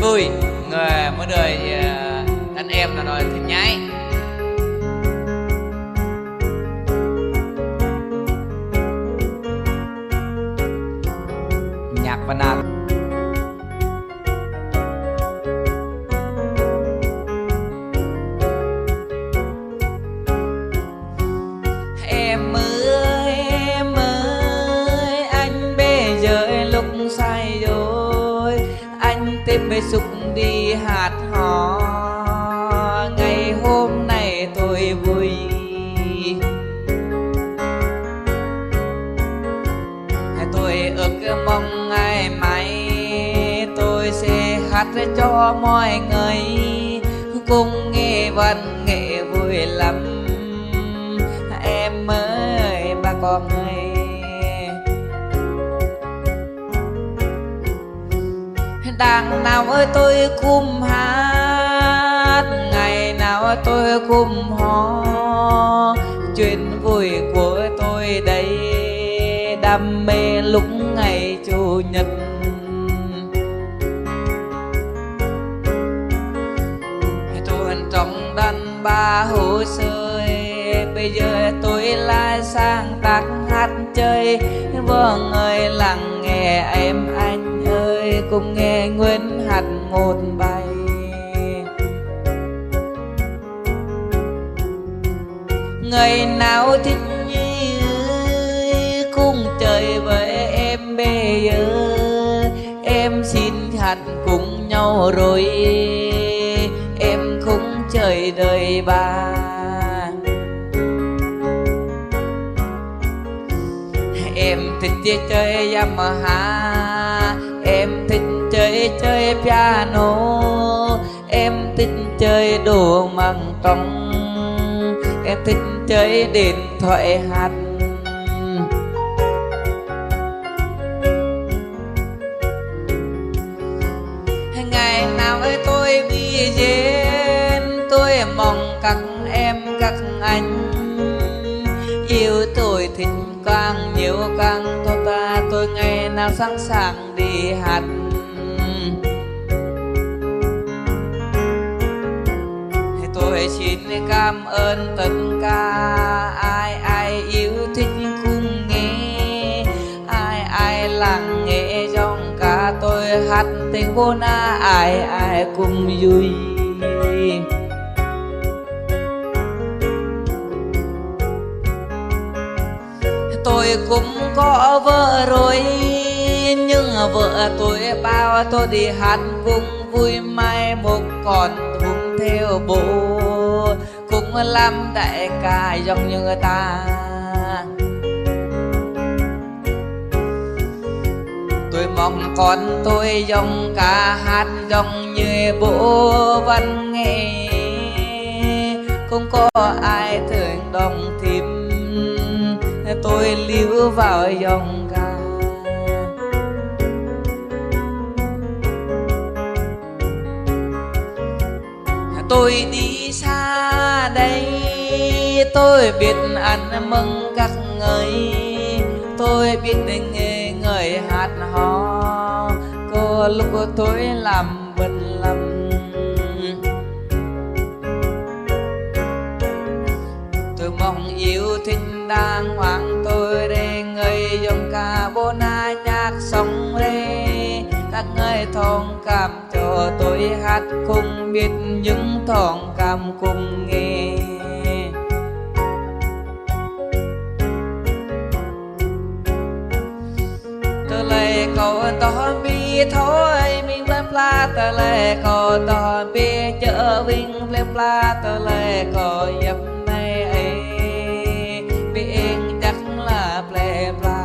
vui người mỗi đời anh em là nói thêm nhái nhạc và nạt. Em ơi anh bây giờ lúc say rồi, anh tìm về xúc đi hát hò. Ngày hôm nay tôi vui, tôi ước mong ngày mai tôi sẽ hát cho mọi người cùng nghe văn nghệ vui lắm. Em ơi bà con ơi, đằng nào ơi tôi cùng hát, ngày nào tôi cùng hò. Chuyện vui của tôi đây, đam mê lúc ngày chủ nhật. Tôi trong đàn ba hồ sơ, bây giờ tôi lại sáng tác hát chơi. Vâng ơi lắng nghe em anh ơi, cùng nghe Nguyên hát một bài. Người nào thích cùng chơi với em bây giờ, em xin hát cùng nhau rồi em không chơi đời bà. Em thích chơi Yamaha, em thích chơi piano, em thích chơi đồ mang trống, em thích chơi điện thoại hát. Ngày nào ấy tôi bị dên, tôi mong các em các anh yêu tôi thích càng nhiều càng tốt ta. Tôi ngày nào sẵn sàng đi hát. Tôi xin cảm ơn tất cả ai yêu thích cùng nghe, ai lắng nghe dòng ca tôi hát tình vô na, ai cùng vui. Tôi cũng có vợ rồi, nhưng vợ tôi bao tôi đi hát cùng vui. Mai một còn thùng theo bố, cũng làm đại ca giống như người ta. Tôi mong con tôi dòng ca hát giống như bố văn nghệ, không có ai thường đồng thím tôi liễu vào dòng ca. Tôi đi xa đây, tôi biết ăn mừng các người, tôi biết nghe người hát hò. Có lúc tôi làm bận lắm, tôi mong yêu thích đàng hoàng tôi để người dòng ca bố na nhạc sống đây. Các người thông cảm cho tôi hát cùng, biết những thông cảm cùng nghe. Tớ lấy câu to bi thôi mình lên pla, tớ lấy câu to bi chợ vinh lên pla, tớ lấy câu dập này ấy biển chắc là ple pla.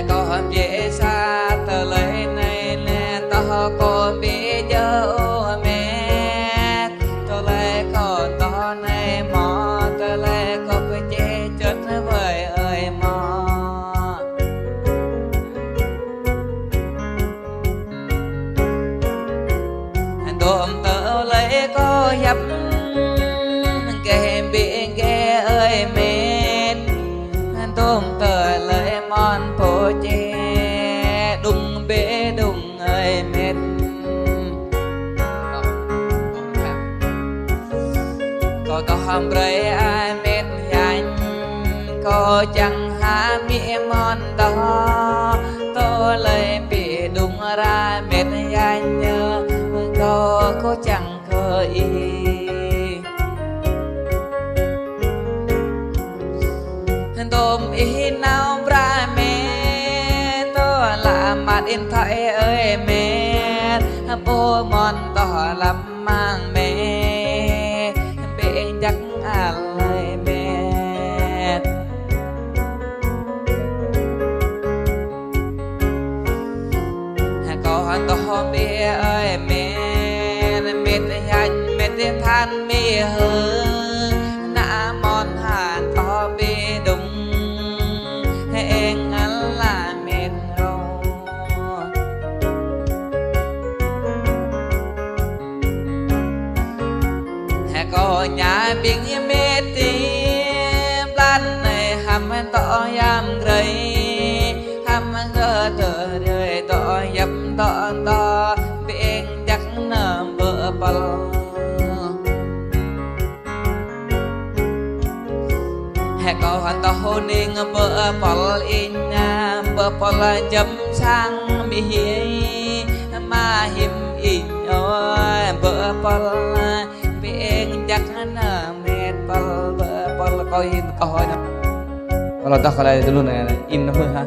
Còn dễ xa tờ lời này là tao còn biết giờ mẹ. Tờ lời còn to này mò, tờ lời còn phải che chết với ơi mò. Đồm tờ lời có dập kẻ biển ghé ơi mệt. Đồm tờ lời mòn phố che nằm rơi ai mệt nhanh có chẳng há miệng mòn đó tôi lấy bị đúng ra mệt nhanh nhớ có chẳng khởi tôm ý nào ra mẹ tôi là mặt in thấy ơi mẹ bố mòn tỏ lắm mang mẹ bị chắc à lời mẹ còn tỏ bia ơi mẹ mệt hành mệt than mẹ hư nã mòn hàn tỏ bia đúng em ăn là mệt rồi có nhà biển mê tim lan này hàm tỏ yam gầy hàm ngơ thở đời tỏ dập tỏ biển chắc nở vỡ bờ có tao nên bờ bờ in bờ bờ chấm sang mi mà hiểm in ơi bờ bờ biển chắc nở mệt bờ bờ coi in coi nó kalau tak kalau dulu nih in apa ha